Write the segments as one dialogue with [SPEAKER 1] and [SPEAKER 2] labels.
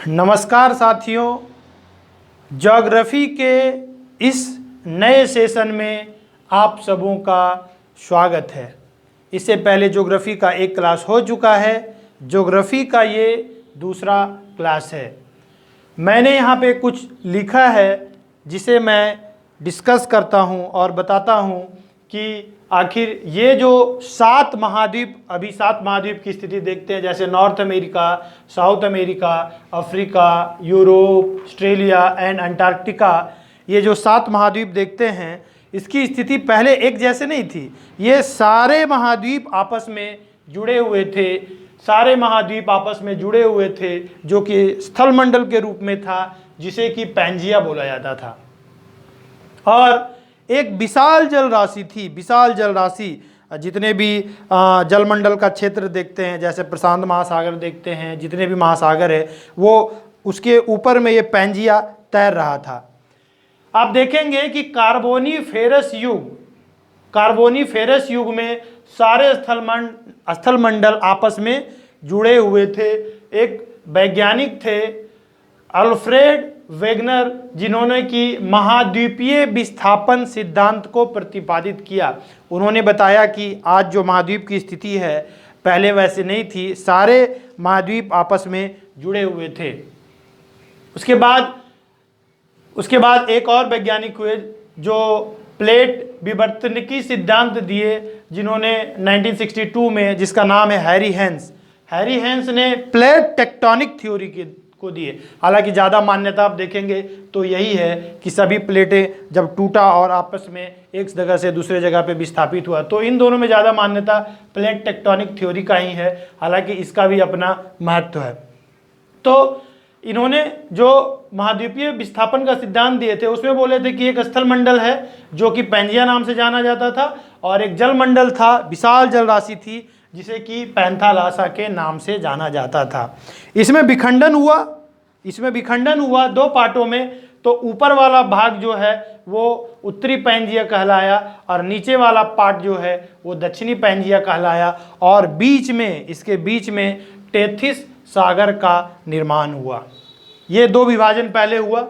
[SPEAKER 1] नमस्कार साथियों, ज्योग्राफी के इस नए सेशन में आप सबों का स्वागत है। इससे पहले ज्योग्राफी का एक क्लास हो चुका है। ज्योग्राफी का ये दूसरा क्लास है। मैंने यहाँ पे कुछ लिखा है जिसे मैं डिस्कस करता हूँ और बताता हूँ कि आखिर ये जो 7 महाद्वीप, अभी 7 महाद्वीप की स्थिति देखते हैं, जैसे north America, south America, Africa, Europe, Australia and Antarctica, ये जो 7 महाद्वीप देखते हैं, इसकी स्थिति पहले एक जैसे नहीं थी। ये सारे महाद्वीप आपस में जुड़े हुए थे, सारे महाद्वीप आपस में जुड़े हुए थे, जो कि स्थलमंडल के रूप में था, जिसे कि पैंजिया बोला जाता था। और एक विशाल जल राशि थी, विशाल जल राशि, जितने भी जलमंडल का क्षेत्र देखते हैं, जैसे प्रशांत महासागर देखते हैं, जितने भी महासागर है, वो उसके ऊपर में ये पैंजिया तैर रहा था। आप देखेंगे कि कार्बोनीफेरस युग में सारे स्थलमंडल आपस में जुड़े हुए थे। एक वैज्ञानिक थे अल्फ्रेड वेगनर, जिन्होंने कि महाद्वीपीय विस्थापन सिद्धांत को प्रतिपादित किया। उन्होंने बताया कि आज जो महाद्वीप की स्थिति है पहले वैसे नहीं थी, सारे महाद्वीप आपस में जुड़े हुए थे। उसके बाद एक और वैज्ञानिक हुए जो प्लेट विवर्तनिकी सिद्धांत दिए, जिन्होंने 1962 में, जिसका नाम है हैरी हेंस ने प्लेट टेक्टोनिक थ्योरी को दिए। हालांकि ज़्यादा मान्यता आप देखेंगे तो यही है कि सभी प्लेटें जब टूटा और आपस में एक जगह से दूसरे जगह पे विस्थापित हुआ, तो इन दोनों में ज़्यादा मान्यता प्लेट टेक्टोनिक थ्योरी का ही है। हालांकि इसका भी अपना महत्व है। तो इन्होंने जो महाद्वीपीय विस्थापन का सिद्धांत दिए थे, उसमें बोले थे कि एक स्थलमंडल है जो कि पैंजिया नाम से जाना जाता था, और एक जलमंडल था, विशाल जल राशि थी, जिसे कि पैंथालासा के नाम से जाना जाता था। इसमें विखंडन हुआ 2 पार्टों में। तो ऊपर वाला भाग जो है वो उत्तरी पैंजिया कहलाया, और नीचे वाला पार्ट जो है वो दक्षिणी पैंजिया कहलाया, और इसके बीच में टेथिस सागर का निर्माण हुआ। ये 2 विभाजन पहले हुआ।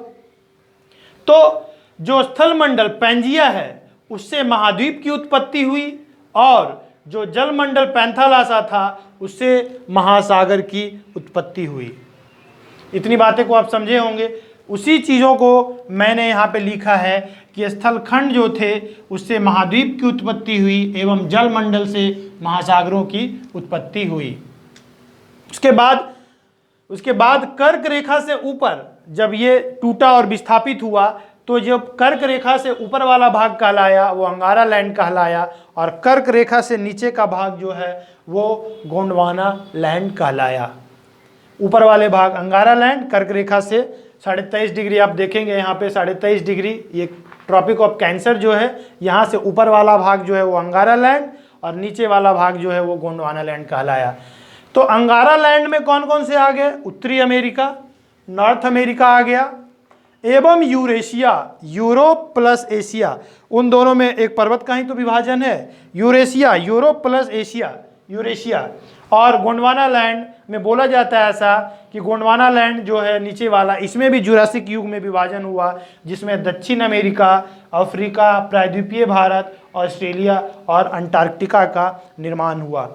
[SPEAKER 1] तो जो स्थलमंडल पैंजिया है उससे महाद्वीप की उत्पत्ति हुई, और जो जलमंडल पैंथालासा था उससे महासागर की उत्पत्ति हुई। इतनी बातें को आप समझे होंगे। उसी चीज़ों को मैंने यहाँ पे लिखा है कि स्थलखंड जो थे उससे महाद्वीप की उत्पत्ति हुई एवं जलमंडल से महासागरों की उत्पत्ति हुई। उसके बाद कर्क रेखा से ऊपर जब ये टूटा और विस्थापित हुआ, तो जब कर्क रेखा से ऊपर वाला भाग कहलाया वो अंगारा लैंड कहलाया, और कर्क रेखा से नीचे का भाग जो है वो गोंडवाना लैंड कहलाया। ऊपर वाले भाग अंगारा लैंड, कर्क रेखा से 23.5 डिग्री, आप देखेंगे यहाँ पे 23.5 डिग्री, ये ट्रॉपिक ऑफ कैंसर जो है, यहाँ से ऊपर वाला भाग जो है वो अंगारा लैंड, और नीचे वाला भाग जो है वो गोंडवाना लैंड कहलाया। तो अंगारा लैंड में कौन कौन से आ गए? उत्तरी अमेरिका, नॉर्थ अमेरिका आ गया, एवं यूरेशिया, यूरोप प्लस एशिया। उन दोनों में एक पर्वत का ही तो विभाजन है, Eurasia, Europe plus Asia, Eurasia. और गोंडवाना लैंड में बोला जाता है ऐसा कि गोंडवाना लैंड जो है नीचे वाला, इसमें भी जुरासिक युग में विभाजन हुआ, जिसमें दक्षिण अमेरिका, अफ्रीका, प्रायद्वीपीय भारत, ऑस्ट्रेलिया और अंटार्कटिका का निर्माण हुआ।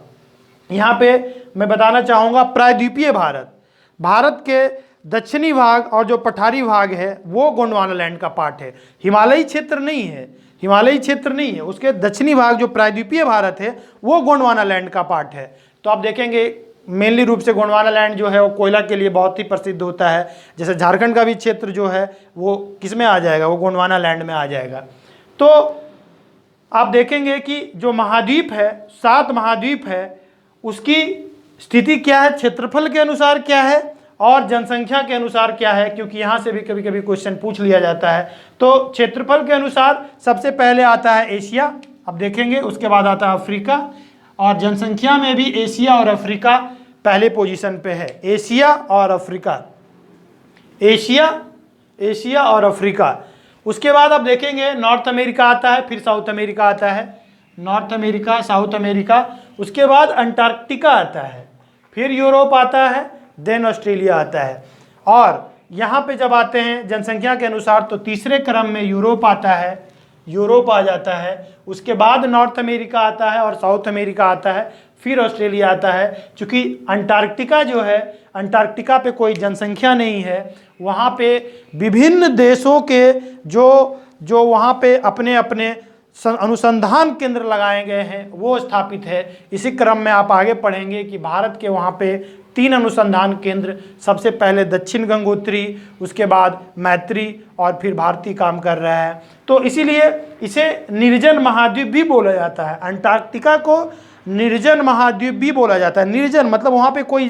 [SPEAKER 1] यहाँ पे मैं बताना चाहूँगा प्रायद्वीपीय भारत के दक्षिणी भाग और जो पठारी भाग है वो गोंडवाना लैंड का पार्ट है, हिमालयी क्षेत्र नहीं है। उसके दक्षिणी भाग जो प्रायद्वीपीय भारत है वो गोंडवाना लैंड का पार्ट है। तो आप देखेंगे मेनली रूप से गोंडवाना लैंड जो है वो कोयला के लिए बहुत ही प्रसिद्ध होता है। जैसे झारखंड का भी क्षेत्र जो है वो किस में आ जाएगा, वो गोंडवाना लैंड में आ जाएगा। तो आप देखेंगे कि जो महाद्वीप है, 7 महाद्वीप है, उसकी स्थिति क्या है, क्षेत्रफल के अनुसार क्या है और जनसंख्या के अनुसार क्या है, क्योंकि यहाँ से भी कभी कभी क्वेश्चन पूछ लिया जाता है। तो क्षेत्रफल के अनुसार सबसे पहले आता है एशिया, अब देखेंगे, उसके बाद आता है अफ्रीका, और जनसंख्या में भी एशिया और अफ्रीका पहले पोजीशन पे है। एशिया और अफ्रीका। उसके बाद आप देखेंगे नॉर्थ अमेरिका आता है, फिर साउथ अमेरिका आता है, नॉर्थ अमेरिका, साउथ अमेरिका। उसके बाद अंटार्कटिका आता है, फिर यूरोप आता है, देन ऑस्ट्रेलिया आता है। और यहाँ पे जब आते हैं जनसंख्या के अनुसार तो तीसरे क्रम में यूरोप आता है, यूरोप आ जाता है, उसके बाद नॉर्थ अमेरिका आता है और साउथ अमेरिका आता है, फिर ऑस्ट्रेलिया आता है। क्योंकि अंटार्कटिका जो है, अंटार्कटिका पे कोई जनसंख्या नहीं है, वहाँ पे विभिन्न देशों के जो वहाँ पे अपने अपने अनुसंधान केंद्र लगाए गए हैं वो स्थापित है। इसी क्रम में आप आगे पढ़ेंगे कि भारत के वहाँ पे 3 अनुसंधान केंद्र, सबसे पहले दक्षिण गंगोत्री, उसके बाद मैत्री और फिर भारती काम कर रहा है। तो इसीलिए इसे निर्जन महाद्वीप भी बोला जाता है। अंटार्कटिका को निर्जन महाद्वीप भी बोला जाता है। निर्जन मतलब वहाँ पे कोई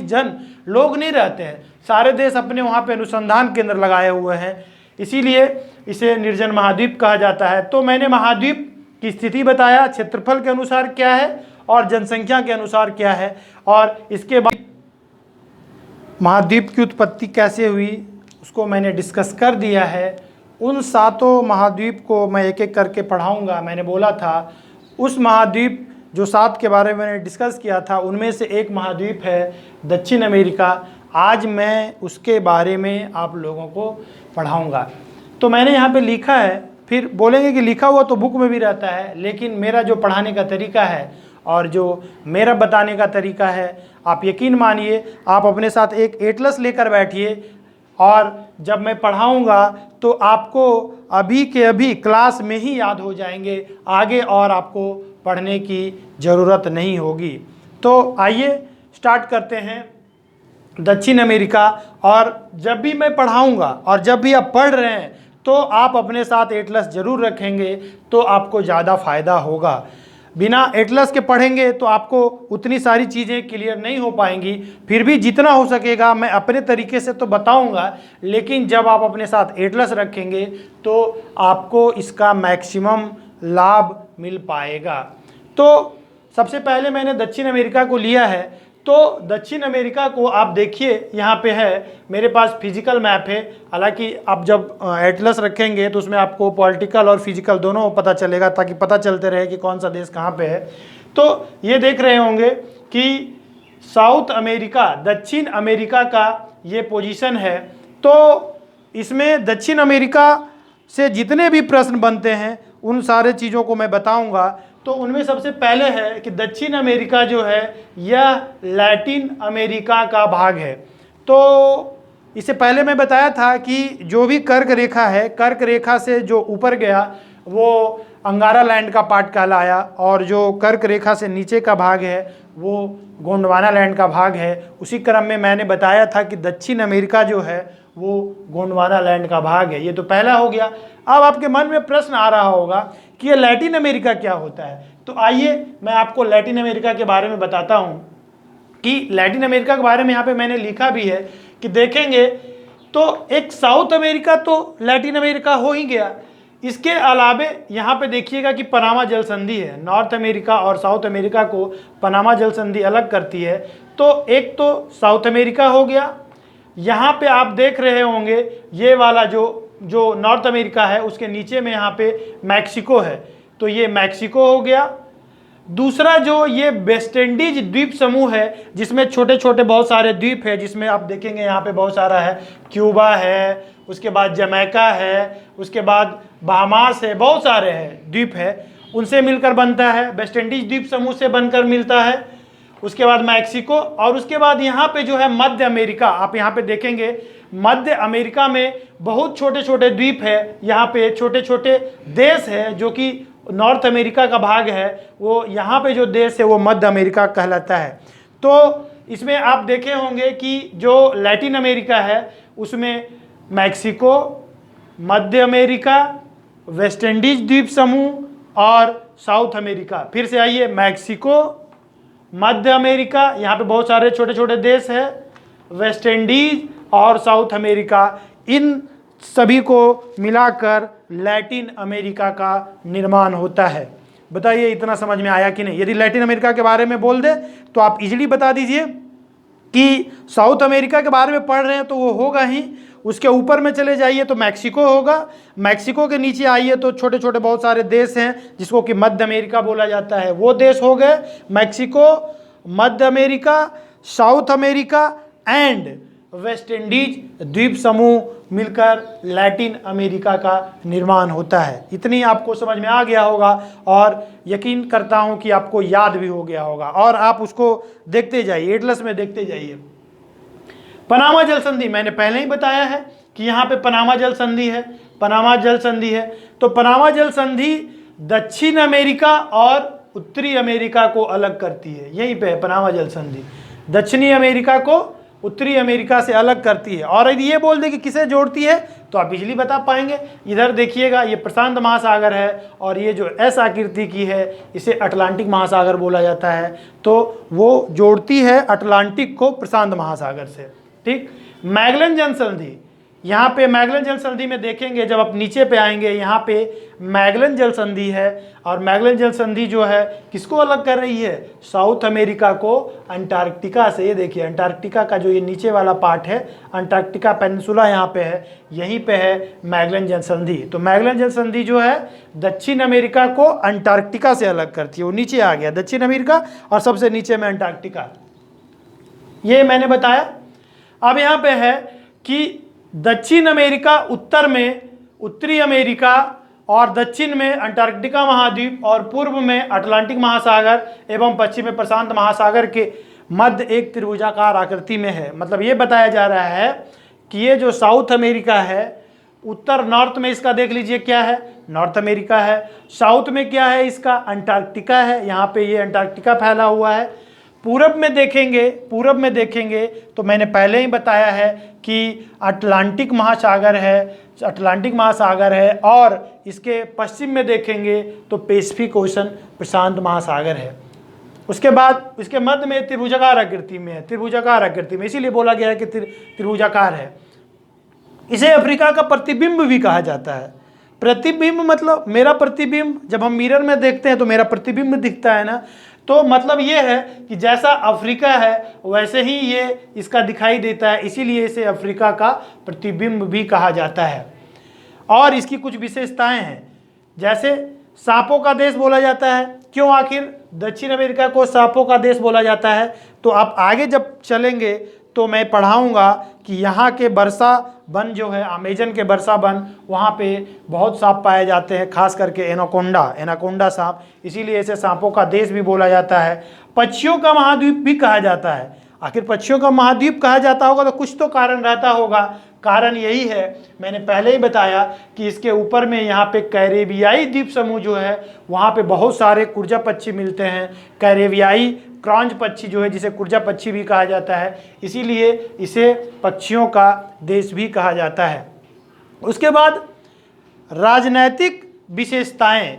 [SPEAKER 1] लोग नहीं रहते हैं, सारे देश अपने वहाँ पे अनुसंधान केंद्र लगाए हुए हैं, इसीलिए इसे निर्जन महाद्वीप कहा जाता है। तो मैंने महाद्वीप की स्थिति बताया, क्षेत्रफल के अनुसार क्या है और जनसंख्या के अनुसार क्या है, और इसके बाद महाद्वीप की उत्पत्ति कैसे हुई उसको मैंने डिस्कस कर दिया है। उन 7 महाद्वीप को मैं एक एक करके पढ़ाऊंगा। मैंने बोला था उस महाद्वीप जो 7 के बारे में मैंने डिस्कस किया था उनमें से एक महाद्वीप है दक्षिण अमेरिका। आज मैं उसके बारे में आप लोगों को पढ़ाऊंगा। तो मैंने यहाँ पे लिखा है, फिर बोलेंगे कि लिखा हुआ तो बुक में भी रहता है, लेकिन मेरा जो पढ़ाने का तरीका है और जो मेरा बताने का तरीका है, आप यकीन मानिए आप अपने साथ एक एटलस लेकर बैठिए और जब मैं पढ़ाऊंगा तो आपको अभी के अभी क्लास में ही याद हो जाएंगे, आगे और आपको पढ़ने की ज़रूरत नहीं होगी। तो आइए स्टार्ट करते हैं दक्षिण अमेरिका। और जब भी मैं पढ़ाऊंगा और जब भी आप पढ़ रहे हैं तो आप अपने साथ एटलस ज़रूर रखेंगे तो आपको ज़्यादा फ़ायदा होगा। बिना एटलस के पढ़ेंगे तो आपको उतनी सारी चीज़ें क्लियर नहीं हो पाएंगी। फिर भी जितना हो सकेगा मैं अपने तरीके से तो बताऊंगा, लेकिन जब आप अपने साथ एटलस रखेंगे तो आपको इसका मैक्सिमम लाभ मिल पाएगा। तो सबसे पहले मैंने दक्षिण अमेरिका को लिया है। तो दक्षिण अमेरिका को आप देखिए, यहाँ पे है मेरे पास फिजिकल मैप है। हालांकि आप जब एटलस रखेंगे तो उसमें आपको पॉलिटिकल और फिजिकल दोनों पता चलेगा, ताकि पता चलते रहे कि कौन सा देश कहाँ पे है। तो ये देख रहे होंगे कि साउथ अमेरिका, दक्षिण अमेरिका का ये पोजीशन है। तो इसमें दक्षिण अमेरिका से जितने भी प्रश्न बनते हैं उन सारे चीज़ों को मैं बताऊँगा। तो उनमें सबसे पहले है कि दक्षिण अमेरिका जो है यह लैटिन अमेरिका का भाग है। तो इससे पहले मैं बताया था कि जो भी कर्क रेखा है, कर्क रेखा से जो ऊपर गया वो अंगारा लैंड का पार्ट कहलाया, और जो कर्क रेखा से नीचे का भाग है वो गोंडवाना लैंड का भाग है। उसी क्रम में मैंने बताया था कि दक्षिण अमेरिका जो है वो गोंडवाना लैंड का भाग है। ये तो पहला हो गया। अब आपके मन में प्रश्न आ रहा होगा कि ये लैटिन अमेरिका क्या होता है। तो आइए मैं आपको लैटिन अमेरिका के बारे में बताता हूँ कि लैटिन अमेरिका के बारे में यहाँ पे मैंने लिखा भी है कि देखेंगे तो एक साउथ अमेरिका तो लैटिन अमेरिका हो ही गया। इसके अलावे यहाँ पे देखिएगा कि पनामा जल संधि है। नॉर्थ अमेरिका और साउथ अमेरिका को पनामा जल संधि अलग करती है। तो एक तो साउथ अमेरिका हो गया। यहाँ पे आप देख रहे होंगे ये वाला जो नॉर्थ अमेरिका है उसके नीचे में यहाँ पे मैक्सिको है, तो ये मैक्सिको हो गया। दूसरा जो ये वेस्ट इंडीज द्वीप समूह है जिसमें छोटे छोटे बहुत सारे द्वीप है, जिसमें आप देखेंगे यहाँ पे बहुत सारा है, क्यूबा है, उसके बाद जमैका है, उसके बाद बहामास है, बहुत सारे हैं द्वीप है, उनसे मिलकर बनता है। वेस्ट इंडीज द्वीप समूह से बनकर मिलता है। उसके बाद मैक्सिको, और उसके बाद यहाँ पे जो है मध्य अमेरिका। आप यहाँ पे देखेंगे मध्य अमेरिका में बहुत छोटे छोटे द्वीप है, यहाँ पे छोटे छोटे देश है जो कि नॉर्थ अमेरिका का भाग है। वो यहाँ पे जो देश है वो मध्य अमेरिका कहलाता है। तो इसमें आप देखे होंगे कि जो लैटिन अमेरिका है उसमें मैक्सिको, मध्य अमेरिका, वेस्ट इंडीज द्वीप समूह और साउथ अमेरिका। फिर से आइए, मैक्सिको, मध्य अमेरिका, यहाँ पे बहुत सारे छोटे छोटे देश है, वेस्ट इंडीज और साउथ अमेरिका, इन सभी को मिलाकर लैटिन अमेरिका का निर्माण होता है। बताइए इतना समझ में आया कि नहीं। यदि लैटिन अमेरिका के बारे में बोल दे तो आप इजीली बता दीजिए कि साउथ अमेरिका के बारे में पढ़ रहे हैं तो वो होगा ही। उसके ऊपर में चले जाइए तो मैक्सिको होगा। मैक्सिको के नीचे आइए तो छोटे छोटे बहुत सारे देश हैं जिसको कि मध्य अमेरिका बोला जाता है, वो देश हो गए Mexico, Madhya America, south America and West Indies द्वीप समूह मिलकर लैटिन अमेरिका का निर्माण होता है। इतनी आपको समझ में आ गया होगा और यकीन करता हूं कि आपको याद भी हो गया होगा और आप उसको देखते जाइए, एटलस में देखते जाइए। पनामा जल संधि मैंने पहले ही बताया है कि यहाँ पे पनामा जल संधि है, पनामा जल संधि है। तो पनामा जल संधि दक्षिण अमेरिका और उत्तरी अमेरिका को अलग करती है। यहीं पे है पनामा जल संधि, दक्षिणी अमेरिका को उत्तरी अमेरिका से अलग करती है। और यदि ये बोल दे कि किसे जोड़ती है तो आप इजीली बता पाएंगे। इधर देखिएगा, ये प्रशांत महासागर है और ये जो एस आकृति की है इसे अटलांटिक महासागर बोला जाता है। तो वो जोड़ती है अटलांटिक को प्रशांत महासागर से। ठीक, मैगलन जल संधि, यहाँ पे मैगलन जल संधि में देखेंगे, जब आप नीचे पे आएंगे यहाँ पे मैगलन जल संधि है और मैगलन जल संधि जो है किसको अलग कर रही है? साउथ अमेरिका को अंटार्कटिका से। ये देखिए अंटार्कटिका का जो ये नीचे वाला पार्ट है, अंटार्कटिका पेनिनसुला यहाँ पे है, यहीं पे है मैगलन जल संधि। तो मैगलन जल संधि जो है दक्षिण अमेरिका को अंटार्कटिका से अलग करती है। वो नीचे आ गया दक्षिण अमेरिका और सबसे नीचे में अंटार्कटिका, ये मैंने बताया। अब यहाँ पे है कि दक्षिण अमेरिका उत्तर में उत्तरी अमेरिका और दक्षिण में अंटार्कटिका महाद्वीप और पूर्व में अटलांटिक महासागर एवं पश्चिम में प्रशांत महासागर के मध्य एक त्रिभुजाकार आकृति में है। मतलब ये बताया जा रहा है कि ये जो साउथ अमेरिका है, उत्तर नॉर्थ में इसका देख लीजिए क्या है, नॉर्थ अमेरिका है। साउथ में क्या है इसका? अंटार्कटिका है। यहाँ पे ये अंटार्कटिका फैला हुआ है। पूरब में देखेंगे तो मैंने पहले ही बताया है कि अटलांटिक महासागर है और इसके पश्चिम में देखेंगे तो पैसिफिक ओशन प्रशांत महासागर है। उसके बाद इसके मध्य में त्रिभुजाकार आकृति में है, इसीलिए बोला गया है कि त्रिभुजाकार है। इसे अफ्रीका का प्रतिबिंब भी कहा जाता है। प्रतिबिंब मतलब मेरा प्रतिबिंब, जब हम मिरर में देखते हैं तो मेरा प्रतिबिंब दिखता है ना, तो मतलब ये है कि जैसा अफ्रीका है वैसे ही ये इसका दिखाई देता है, इसीलिए इसे अफ्रीका का प्रतिबिंब भी कहा जाता है। और इसकी कुछ विशेषताएं हैं, जैसे सांपों का देश बोला जाता है। क्यों आखिर दक्षिण अमेरिका को सांपों का देश बोला जाता है? तो आप आगे जब चलेंगे तो मैं पढ़ाऊंगा कि यहाँ के वर्षा वन जो है, अमेजन के वर्षा वन, वहाँ पे बहुत सांप पाए जाते हैं, खास करके एनाकोंडा सांप, इसीलिए इसे सांपों का देश भी बोला जाता है। पक्षियों का महाद्वीप भी कहा जाता है। आखिर पक्षियों का महाद्वीप कहा जाता होगा तो कुछ तो कारण रहता होगा। कारण यही है, मैंने पहले ही बताया कि इसके ऊपर में यहाँ पे कैरेबियाई द्वीप समूह जो है वहाँ पे बहुत सारे कुर्जा पक्षी मिलते हैं। कैरेबियाई क्रॉन्ज पक्षी जो है, जिसे कुर्जा पक्षी भी कहा जाता है, इसीलिए इसे पक्षियों का देश भी कहा जाता है। उसके बाद राजनैतिक विशेषताएं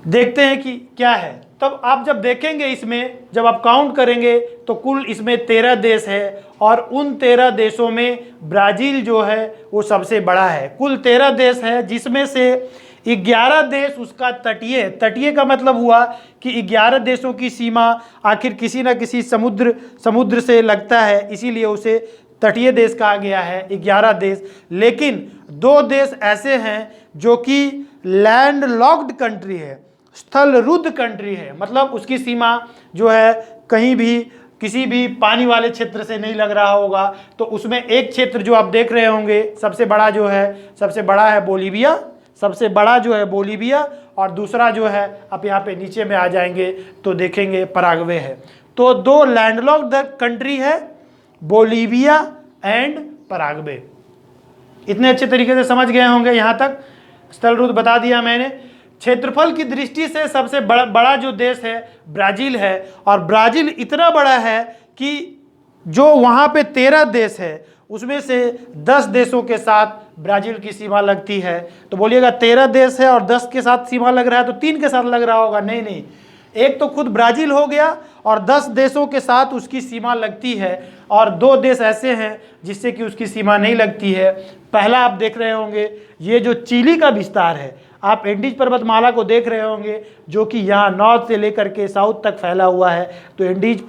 [SPEAKER 1] देखते हैं कि क्या है। तब आप जब देखेंगे इसमें, जब आप काउंट करेंगे तो कुल इसमें 13 देश है और उन 13 देशों में ब्राज़ील जो है वो सबसे बड़ा है। कुल 13 देश है जिसमें से 11 देश उसका तटीय का मतलब हुआ कि 11 देशों की सीमा आखिर किसी न किसी समुद्र से लगता है, इसीलिए उसे तटीय देश कहा गया है, 11 देश। लेकिन 2 देश ऐसे हैं जो कि लैंड लॉक्ड कंट्री है, स्थलरुद्ध कंट्री है, मतलब उसकी सीमा जो है कहीं भी किसी भी पानी वाले क्षेत्र से नहीं लग रहा होगा। तो उसमें एक क्षेत्र जो आप देख रहे होंगे सबसे बड़ा है बोलीविया, और दूसरा जो है आप यहाँ पे नीचे में आ जाएंगे तो देखेंगे पराग्वे है। तो 2 लैंडलॉक्ड कंट्री है, बोलीविया एंड पराग्वे। इतने अच्छे तरीके से समझ गए होंगे यहाँ तक। स्थलरुद्ध बता दिया मैंने। क्षेत्रफल की दृष्टि से सबसे बड़ा जो देश है ब्राज़ील है, और ब्राज़ील इतना बड़ा है कि जो वहाँ पे 13 देश है उसमें से 10 देशों के साथ ब्राज़ील की सीमा लगती है। तो बोलिएगा 13 देश है और 10 के साथ सीमा लग रहा है तो 3 के साथ लग रहा होगा। नहीं, एक तो खुद ब्राज़ील हो गया और 10 देशों के साथ उसकी सीमा लगती है, और 2 देश ऐसे हैं जिससे कि उसकी सीमा नहीं लगती है। पहला आप देख रहे होंगे ये जो चिली का विस्तार है, आप एंडीज पर्वतमाला को देख रहे होंगे जो कि यहाँ नॉर्थ से लेकर के साउथ तक फैला हुआ है। तो एंडीज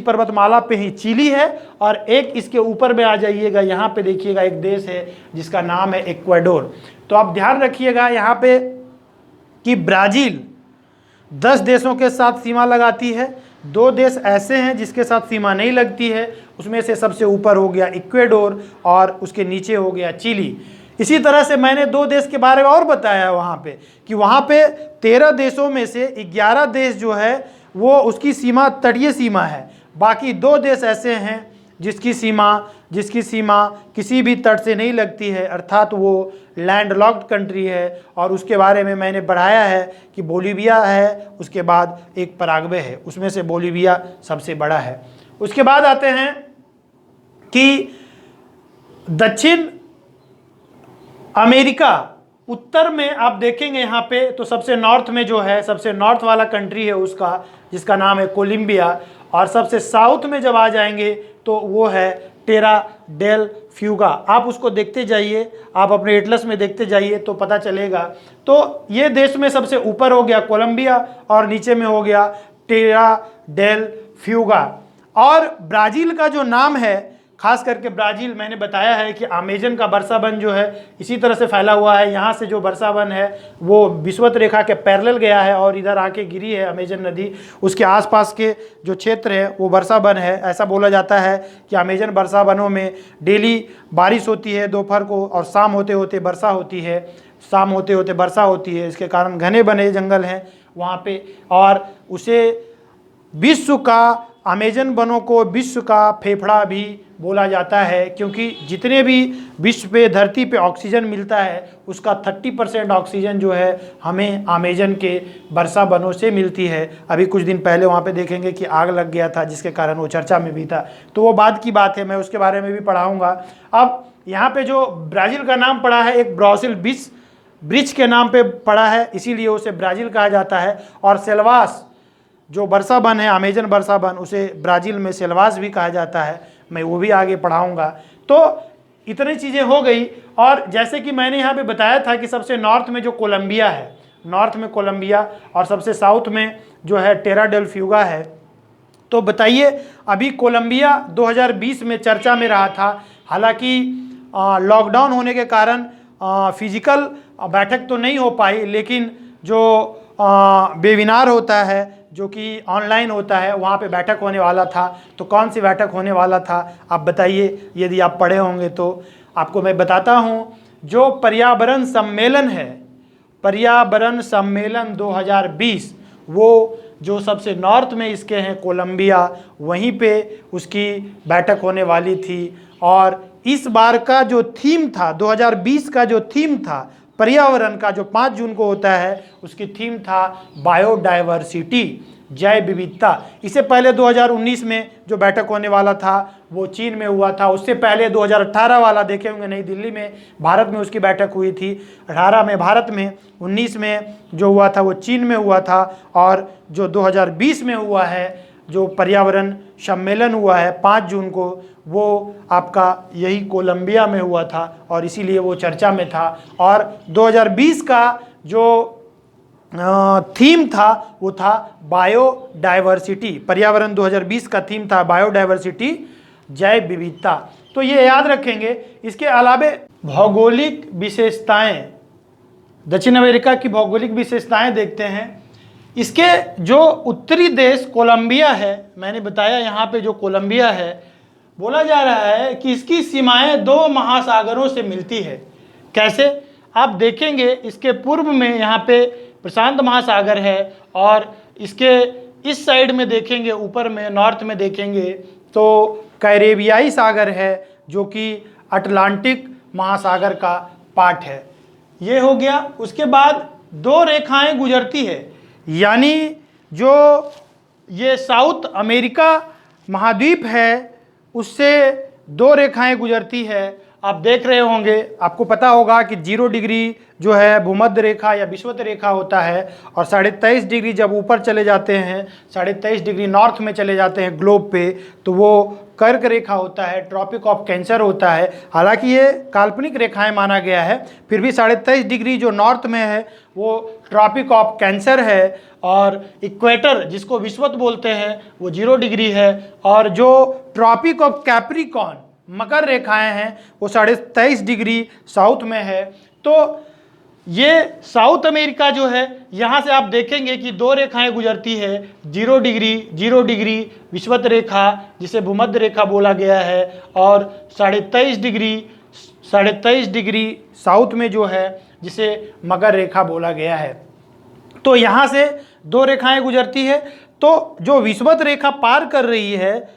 [SPEAKER 1] पर्वतमाला पे ही चिली है, और एक इसके ऊपर में आ जाइएगा, यहाँ पे देखिएगा एक देश है जिसका नाम है इक्वाडोर। तो आप ध्यान रखिएगा यहाँ पे कि ब्राज़ील 10 देशों के साथ सीमा लगाती है, 2 देश ऐसे हैं जिसके साथ सीमा नहीं लगती है, उसमें से सबसे ऊपर हो गया इक्वेडोर और उसके नीचे हो गया चिली। इसी तरह से मैंने 2 देश के बारे में और बताया वहाँ पे कि वहाँ पे 13 देशों में से 11 देश जो है वो उसकी सीमा तटीय सीमा है, बाकी 2 देश ऐसे हैं जिसकी सीमा किसी भी तट से नहीं लगती है, अर्थात वो लैंड लॉक्ड कंट्री है। और उसके बारे में मैंने बढ़ाया है कि बोलीविया है, उसके बाद एक पराग्वे है, उसमें से बोलीविया सबसे बड़ा है। उसके बाद आते हैं कि दक्षिण अमेरिका, उत्तर में आप देखेंगे यहाँ पे तो सबसे नॉर्थ में जो है, सबसे नॉर्थ वाला कंट्री है उसका, जिसका नाम है कोलंबिया। और सबसे साउथ में जब आ जाएंगे तो वो है टेरा डेल फ्यूगा। आप उसको देखते जाइए, आप अपने एटलस में देखते जाइए तो पता चलेगा। तो ये देश में सबसे ऊपर हो गया कोलंबिया और नीचे में हो गया टेरा डेल फ्यूगा। और ब्राज़ील का जो नाम है, खास करके ब्राज़ील, मैंने बताया है कि अमेजन का वर्षावन जो है इसी तरह से फैला हुआ है। यहाँ से जो वर्षावन है वो विषुवत रेखा के पैरेलल गया है और इधर आके गिरी है अमेजन नदी। उसके आसपास के जो क्षेत्र है वो वर्षावन है। ऐसा बोला जाता है कि अमेजन वर्षावनों में डेली बारिश होती है दोपहर को, और शाम होते होते वर्षा होती है, शाम होते होते वर्षा होती है। इसके कारण घने बने जंगल हैं वहाँ पे, और उसे विश्व का, अमेजन वनों को विश्व का फेफड़ा भी बोला जाता है, क्योंकि जितने भी विश्व पे, धरती पे ऑक्सीजन मिलता है उसका 30% ऑक्सीजन जो है हमें अमेजन के वर्षा वनों से मिलती है। अभी कुछ दिन पहले वहाँ पे देखेंगे कि आग लग गया था, जिसके कारण वो चर्चा में भी था, तो वो बाद की बात है, मैं उसके बारे में भी पढ़ाऊँगा। अब यहाँ पे जो ब्राज़ील का नाम पड़ा है, एक ब्राज़ील ब्रिज के नाम पे पड़ा है, इसीलिए उसे ब्राज़ील कहा जाता है। और सेल्वास जो वर्षावन है, अमेजन वर्षावन, उसे ब्राज़ील में सेल्वास भी कहा जाता है, मैं वो भी आगे पढ़ाऊँगा। तो इतनी चीज़ें हो गई। और जैसे कि मैंने यहाँ पे बताया था कि सबसे नॉर्थ में जो कोलंबिया है, नॉर्थ में कोलंबिया, और सबसे साउथ में जो है टेरा डेल फ्यूगा है। तो बताइए, अभी कोलंबिया 2020 में चर्चा में रहा था, हालांकि लॉकडाउन होने के कारण फिजिकल बैठक तो नहीं हो पाई, लेकिन जो वेबिनार होता है, जो कि ऑनलाइन होता है, वहाँ पे बैठक होने वाला था। तो कौन सी बैठक होने वाला था आप बताइए, यदि आप पढ़े होंगे तो आपको मैं बताता हूँ। जो पर्यावरण सम्मेलन है, पर्यावरण सम्मेलन 2020, वो जो सबसे नॉर्थ में इसके हैं कोलंबिया, वहीं पे उसकी बैठक होने वाली थी। और इस बार का जो थीम था, 2020 का जो थीम था पर्यावरण का, जो 5 जून को होता है, उसकी थीम था बायोडाइवर्सिटी, जैव विविधता। इससे पहले 2019 में जो बैठक होने वाला था वो चीन में हुआ था। उससे पहले 2018 वाला देखे होंगे, नई दिल्ली में, भारत में उसकी बैठक हुई थी। 18 में भारत में, 19 में जो हुआ था वो चीन में हुआ था, और जो 2020 में हुआ है, जो पर्यावरण सम्मेलन हुआ है 5 जून को, वो आपका यही कोलंबिया में हुआ था, और इसीलिए वो चर्चा में था। और 2020 का जो थीम था वो था बायोडाइवर्सिटी। पर्यावरण 2020 का थीम था बायोडाइवर्सिटी, जैव विविधता। तो ये याद रखेंगे। इसके अलावे भौगोलिक विशेषताएं, दक्षिण अमेरिका की भौगोलिक विशेषताएं देखते हैं। इसके जो उत्तरी देश कोलंबिया है, मैंने बताया यहाँ पे जो कोलंबिया है, बोला जा रहा है कि इसकी सीमाएं 2 महासागरों से मिलती है। कैसे? आप देखेंगे इसके पूर्व में यहाँ पे प्रशांत महासागर है, और इसके इस साइड में देखेंगे, ऊपर में नॉर्थ में देखेंगे तो कैरेबियाई सागर है, जो कि अटलांटिक महासागर का पार्ट है। ये हो गया। उसके बाद 2 रेखाएं गुजरती है, यानी जो ये साउथ अमेरिका महाद्वीप है उससे 2 रेखाएं गुजरती है। आप देख रहे होंगे, आपको पता होगा कि 0 डिग्री जो है भूमध्य रेखा या विषुवत रेखा होता है, और 23.5 डिग्री जब ऊपर चले जाते हैं, 23.5 डिग्री नॉर्थ में चले जाते हैं ग्लोब पे, तो वो कर्क रेखा होता है, ट्रॉपिक ऑफ कैंसर होता है। हालांकि ये काल्पनिक रेखाएं माना गया है, फिर भी 23.5 डिग्री जो नॉर्थ में है वो ट्रॉपिक ऑफ कैंसर है, और इक्वेटर जिसको विषुवत बोलते हैं वो 0 डिग्री है, और जो ट्रॉपिक ऑफ कैप्रिकॉर्न मकर रेखाएं हैं वो 23.5 डिग्री साउथ में है। तो ये साउथ अमेरिका जो है, यहाँ से आप देखेंगे कि दो रेखाएं गुजरती है, 0 डिग्री 0 डिग्री विषुवत रेखा जिसे भूमध्य रेखा बोला गया है, और 23.5 डिग्री साउथ में जो है जिसे मकर रेखा बोला गया है। तो यहाँ से दो रेखाएं गुजरती है। तो जो विषुवत रेखा पार कर रही है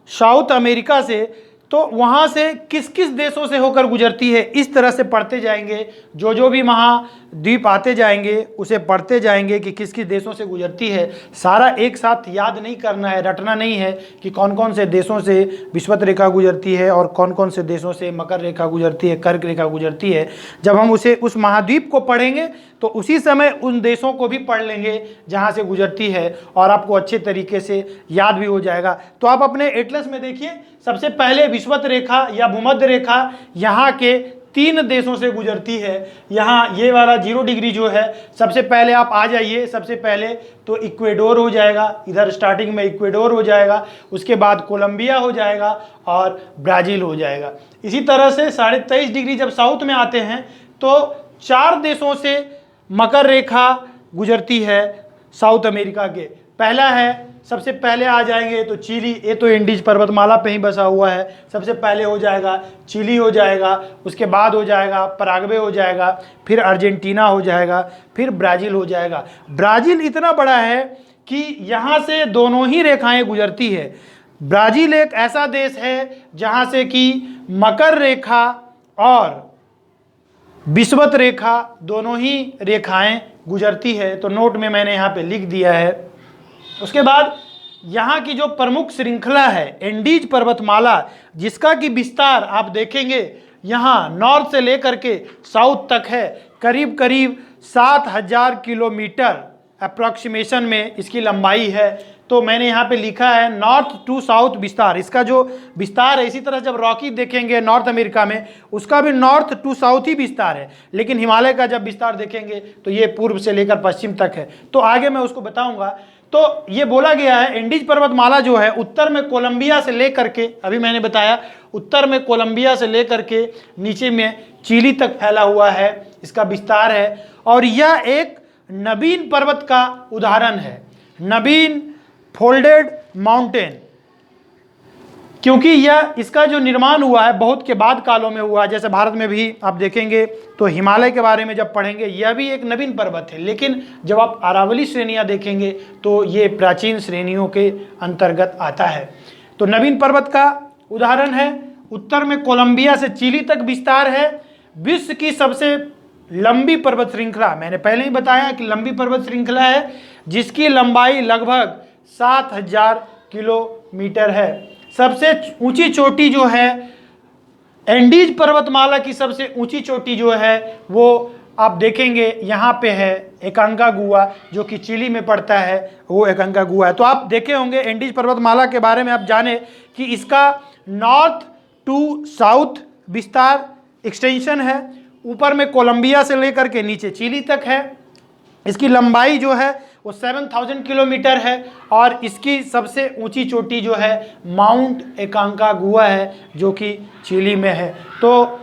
[SPEAKER 1] साउथ अमेरिका से, तो वहाँ से किस किस देशों से होकर गुजरती है, इस तरह से पढ़ते जाएंगे। जो भी महाद्वीप आते जाएंगे उसे पढ़ते जाएंगे कि किस किस देशों से गुजरती है। सारा एक साथ याद नहीं करना है, रटना नहीं है कि कौन कौन से देशों से विषुवत रेखा गुजरती है और कौन कौन से देशों से मकर रेखा गुजरती है, कर्क रेखा गुजरती है। जब हम उस महाद्वीप को पढ़ेंगे तो उसी समय उन देशों को भी पढ़ लेंगे जहाँ से गुजरती है, और आपको अच्छे तरीके से याद भी हो जाएगा। तो आप अपने एटलस में देखिए, सबसे पहले विषुवत रेखा या भूमध्य रेखा यहाँ के 3 देशों से गुजरती है। यहाँ ये वाला 0 डिग्री जो है, सबसे पहले आप आ जाइए। सबसे पहले तो इक्वेडोर हो जाएगा, इधर स्टार्टिंग में इक्वेडोर हो जाएगा, उसके बाद कोलंबिया हो जाएगा और ब्राज़ील हो जाएगा। इसी तरह से 23.5 डिग्री जब साउथ में आते हैं तो 4 देशों से मकर रेखा गुजरती है साउथ अमेरिका के। पहला है, सबसे पहले आ जाएंगे तो चिली, ये तो एंडीज पर्वतमाला पे ही बसा हुआ है। सबसे पहले हो जाएगा चिली हो जाएगा, उसके बाद हो जाएगा पराग्वे हो जाएगा, फिर अर्जेंटीना हो जाएगा, फिर ब्राज़ील हो जाएगा। ब्राज़ील इतना बड़ा है कि यहाँ से दोनों ही रेखाएं गुजरती है। ब्राज़ील एक ऐसा देश है जहाँ से कि मकर रेखा और विषुवत रेखा दोनों ही रेखाएं गुजरती है। तो नोट में मैंने यहाँ पे लिख दिया है। उसके बाद यहाँ की जो प्रमुख श्रृंखला है एंडीज पर्वतमाला, जिसका कि विस्तार आप देखेंगे यहाँ नॉर्थ से लेकर के साउथ तक है, करीब करीब 7000 किलोमीटर अप्रॉक्सीमेशन में इसकी लंबाई है। तो मैंने यहाँ पे लिखा है नॉर्थ टू साउथ विस्तार। इसका जो विस्तार है, इसी तरह जब रॉकी देखेंगे नॉर्थ अमेरिका में, उसका भी नॉर्थ टू साउथ ही विस्तार है, लेकिन हिमालय का जब विस्तार देखेंगे तो ये पूर्व से लेकर पश्चिम तक है। तो आगे मैं उसको बताऊंगा। तो ये बोला गया है एंडीज पर्वतमाला जो है उत्तर में कोलंबिया से लेकर के, अभी मैंने बताया उत्तर में कोलंबिया से लेकर के नीचे में चिली तक फैला हुआ है, इसका विस्तार है। और यह एक नवीन पर्वत का उदाहरण है, नवीन फोल्डेड माउंटेन, क्योंकि यह इसका जो निर्माण हुआ है बहुत के बाद कालों में हुआ है। जैसे भारत में भी आप देखेंगे तो हिमालय के बारे में जब पढ़ेंगे, यह भी एक नवीन पर्वत है, लेकिन जब आप अरावली श्रेणियां देखेंगे तो ये प्राचीन श्रेणियों के अंतर्गत आता है। तो नवीन पर्वत का उदाहरण है। उत्तर में कोलंबिया से चिली तक विस्तार है। विश्व की सबसे लंबी पर्वत श्रृंखला, मैंने पहले ही बताया कि लंबी पर्वत श्रृंखला है जिसकी लंबाई लगभग 7000 किलोमीटर है। सबसे ऊंची चोटी जो है एंडीज पर्वतमाला की, सबसे ऊंची चोटी जो है वो आप देखेंगे यहाँ पे है एकांकागुआ, जो कि चिली में पड़ता है, वो एकांकागुआ है। तो आप देखे होंगे एंडीज पर्वतमाला के बारे में, आप जाने कि इसका नॉर्थ टू साउथ विस्तार एक्सटेंशन है। ऊपर में कोलंबिया से लेकर के नीचे चिली तक है। इसकी लंबाई जो है वो 7000 किलोमीटर है और इसकी सबसे ऊंची चोटी जो है माउंट एकांकागुआ है, जो कि चिली में है। तो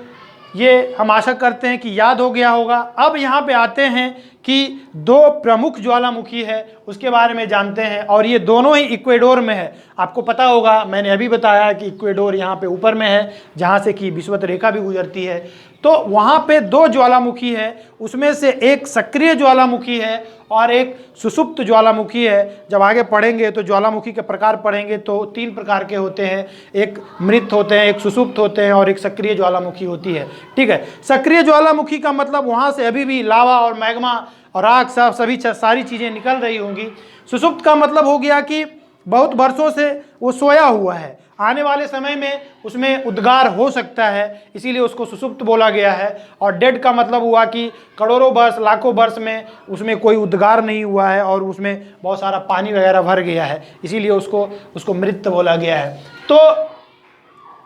[SPEAKER 1] ये हम आशा करते हैं कि याद हो गया होगा। अब यहाँ पे आते हैं कि दो प्रमुख ज्वालामुखी है, उसके बारे में जानते हैं, और ये दोनों ही इक्वेडोर में है। आपको पता होगा, मैंने अभी बताया कि इक्वेडोर यहाँ पे ऊपर में है, जहाँ से कि विषुवत रेखा भी गुजरती है। तो वहाँ पे दो ज्वालामुखी है, उसमें से एक सक्रिय ज्वालामुखी है और एक सुषुप्त ज्वालामुखी है। जब आगे पढ़ेंगे तो ज्वालामुखी के प्रकार पढ़ेंगे तो 3 प्रकार के होते हैं, एक मृत होते हैं, एक सुषुप्त होते हैं और एक सक्रिय ज्वालामुखी होती है। ठीक है, सक्रिय ज्वालामुखी का मतलब वहाँ से अभी भी लावा और मैग्मा और आग सारी चीज़ें निकल रही होंगी। सुषुप्त का मतलब हो गया कि बहुत वर्षों से वो सोया हुआ है, आने वाले समय में उसमें उद्गार हो सकता है, इसीलिए उसको सुषुप्त बोला गया है। और डेड का मतलब हुआ कि करोड़ों वर्ष लाखों वर्ष में उसमें कोई उद्गार नहीं हुआ है और उसमें बहुत सारा पानी वगैरह भर गया है, इसीलिए उसको मृत बोला गया है। तो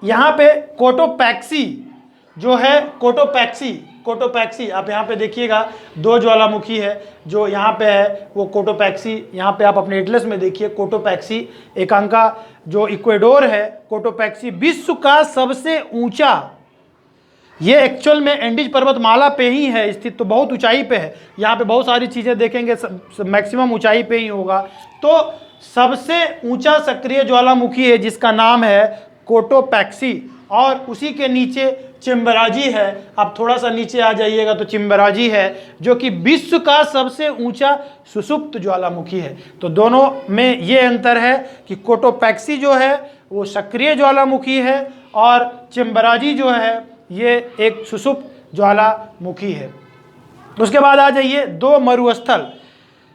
[SPEAKER 1] यहाँ पे कोटोपैक्सी जो है, कोटोपैक्सी आप यहाँ पे देखिएगा, दो ज्वालामुखी है जो यहाँ पे है, वो कोटोपैक्सी। यहाँ पे आप अपने एटलस में देखिए कोटोपैक्सी एकांका, जो इक्वेडोर है। कोटोपैक्सी विश्व का सबसे ऊंचा ये एक्चुअल में एंडीज पर्वतमाला पे ही है स्थित, तो बहुत ऊंचाई पे है। यहाँ पे बहुत सारी चीज़ें देखेंगे, मैक्सिमम ऊंचाई पे ही होगा। तो सबसे ऊंचा सक्रिय ज्वालामुखी है जिसका नाम है कोटोपैक्सी, और उसी के नीचे चिम्बराजी है। आप थोड़ा सा नीचे आ जाइएगा तो चिम्बराजी है, जो कि विश्व का सबसे ऊंचा सुषुप्त ज्वालामुखी है। तो दोनों में ये अंतर है कि कोटोपैक्सी जो है वो सक्रिय ज्वालामुखी है और चिम्बराजी जो है ये एक सुषुप्त ज्वालामुखी है। उसके बाद आ जाइए दो मरुस्थल।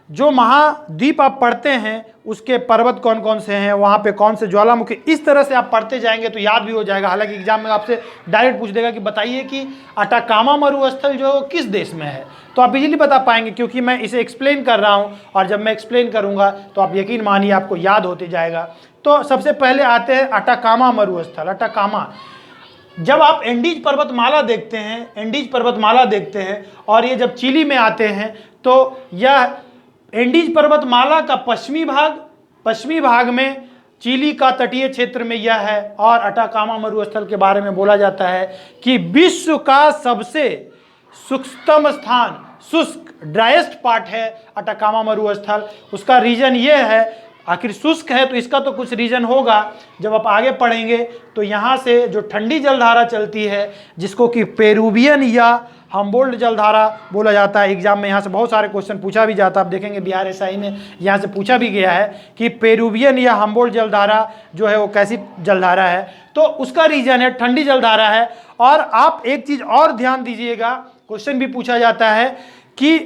[SPEAKER 1] जो महाद्वीप आप पढ़ते हैं उसके पर्वत कौन कौन से हैं, वहाँ पे कौन से ज्वालामुखी, इस तरह से आप पढ़ते जाएंगे तो याद भी हो जाएगा। हालांकि एग्जाम में आपसे डायरेक्ट पूछ देगा कि बताइए कि अटाकामा मरुस्थल जो किस देश में है, तो आप इजीली बता पाएंगे क्योंकि मैं इसे एक्सप्लेन कर रहा हूँ, और जब मैं एक्सप्लेन करूँगा तो आप यकीन मानिए आपको याद होते जाएगा। तो सबसे पहले आते हैं अटाकामा मरुस्थल। अटाकामा, जब आप एंडीज पर्वतमाला देखते हैं, एंडीज पर्वतमाला देखते हैं और ये जब चिली में आते हैं तो यह एंडीज पर्वतमाला का पश्चिमी भाग में चिली का तटीय क्षेत्र में यह है। और अटाकामा मरुस्थल के बारे में बोला जाता है कि विश्व का सबसे शुष्कतम स्थान, शुष्क ड्राइएस्ट पार्ट है अटाकामा मरुस्थल। उसका रीजन ये है, आखिर शुष्क है तो इसका तो कुछ रीजन होगा, जब आप आगे पढ़ेंगे तो यहाँ से जो ठंडी जलधारा चलती है जिसको कि पेरुवियन या हम्बोल्ट जलधारा बोला जाता है। एग्जाम में यहाँ से बहुत सारे क्वेश्चन पूछा भी जाता है, आप देखेंगे बिहार एसआई में यहाँ से पूछा भी गया है कि पेरुवियन या हम्बोल्ट जलधारा जो है वो कैसी जलधारा है, तो उसका रीजन है ठंडी जलधारा है। और आप एक चीज़ और ध्यान दीजिएगा, क्वेश्चन भी पूछा जाता है कि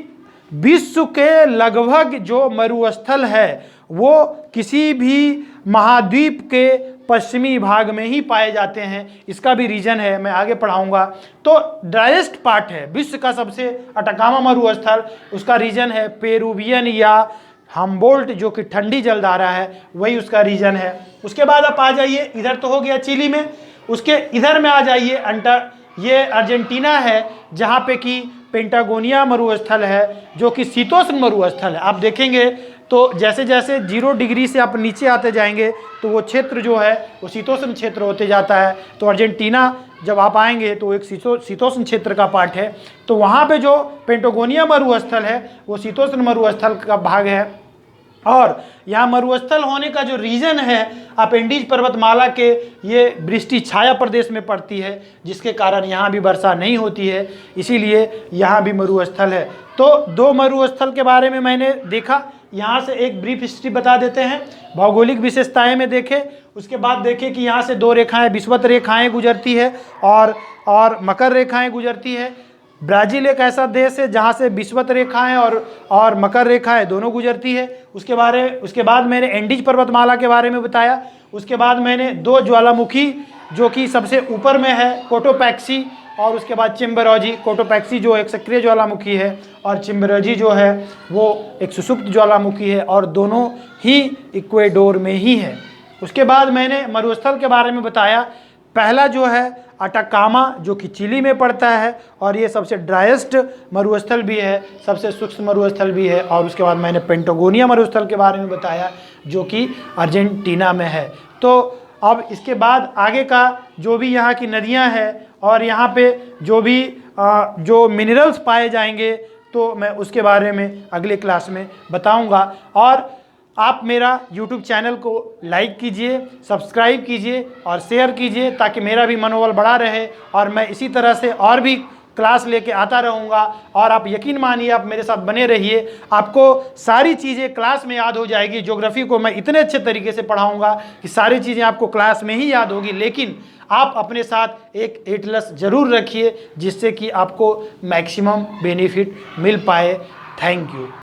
[SPEAKER 1] विश्व के लगभग जो मरुस्थल है वो किसी भी महाद्वीप के पश्चिमी भाग में ही पाए जाते हैं। इसका भी रीजन है, मैं आगे पढ़ाऊंगा। तो ड्राइएस्ट पार्ट है विश्व का सबसे अटाकामा मरुस्थल, उसका रीजन है पेरुवियन या हम्बोल्ट जो कि ठंडी जलधारा है, वही उसका रीजन है। उसके बाद आप आ जाइए, इधर तो हो गया चिली में, उसके इधर में आ जाइए ये अर्जेंटीना है जहाँ पे कि पेंटागोनिया मरुस्थल है जो कि शीतोष्ण मरुस्थल है। आप देखेंगे तो जैसे जैसे 0 डिग्री से आप नीचे आते जाएंगे तो वो क्षेत्र जो है वो शीतोष्ण क्षेत्र होते जाता है। तो अर्जेंटीना जब आप आएंगे तो एक शीतोष्ण क्षेत्र का पार्ट है। तो वहाँ पे जो पेंटागोनिया मरुस्थल है वो शीतोष्ण मरुस्थल का भाग है। और यहाँ मरुस्थल होने का जो रीज़न है, आप एंडीज पर्वतमाला के ये वृष्टि छाया प्रदेश में पड़ती है जिसके कारण यहाँ भी वर्षा नहीं होती है, इसीलिए यहाँ भी मरुस्थल है। तो दो मरुस्थल के बारे में मैंने देखा, यहाँ से एक ब्रीफ हिस्ट्री बता देते हैं, भौगोलिक विशेषताएं में देखें। उसके बाद देखें कि यहाँ से दो रेखाएं, विषुवत रेखाएं गुजरती है और मकर रेखाएं गुजरती है। ब्राज़ील एक ऐसा देश है जहाँ से विषुवत रेखाएं और मकर रेखाएं दोनों गुजरती है। उसके बाद मैंने एंडीज पर्वतमाला के बारे में बताया। उसके बाद मैंने दो ज्वालामुखी जो कि सबसे ऊपर में है कोटोपैक्सी, और उसके बाद चिम्बराजी। कोटोपैक्सी जो एक सक्रिय ज्वालामुखी है और चिम्बराजी जो है वो एक सुषुप्त ज्वालामुखी है, और दोनों ही इक्वेडोर में ही है। उसके बाद मैंने मरुस्थल के बारे में बताया। पहला जो है अटाकामा जो कि चिली में पड़ता है, और ये सबसे ड्राइएस्ट मरुस्थल भी है, सबसे सूक्ष्म मरुस्थल भी है। और उसके बाद मैंने पेंटागोनिया मरुस्थल के बारे में बताया जो कि अर्जेंटीना में है। तो अब इसके बाद आगे का जो भी यहाँ की नदियाँ हैं और यहाँ पे जो भी जो मिनरल्स पाए जाएंगे तो मैं उसके बारे में अगले क्लास में बताऊँगा। और आप मेरा YouTube चैनल को लाइक कीजिए, सब्सक्राइब कीजिए और शेयर कीजिए ताकि मेरा भी मनोबल बढ़ा रहे, और मैं इसी तरह से और भी क्लास लेके आता रहूँगा। और आप यकीन मानिए, आप मेरे साथ बने रहिए, आपको सारी चीज़ें क्लास में याद हो जाएगी। ज्योग्राफी को मैं इतने अच्छे तरीके से पढ़ाऊँगा कि सारी चीज़ें आपको क्लास में ही याद होगी, लेकिन आप अपने साथ एक एटलस ज़रूर रखिए जिससे कि आपको मैक्सिमम बेनिफिट मिल पाए। Thank you.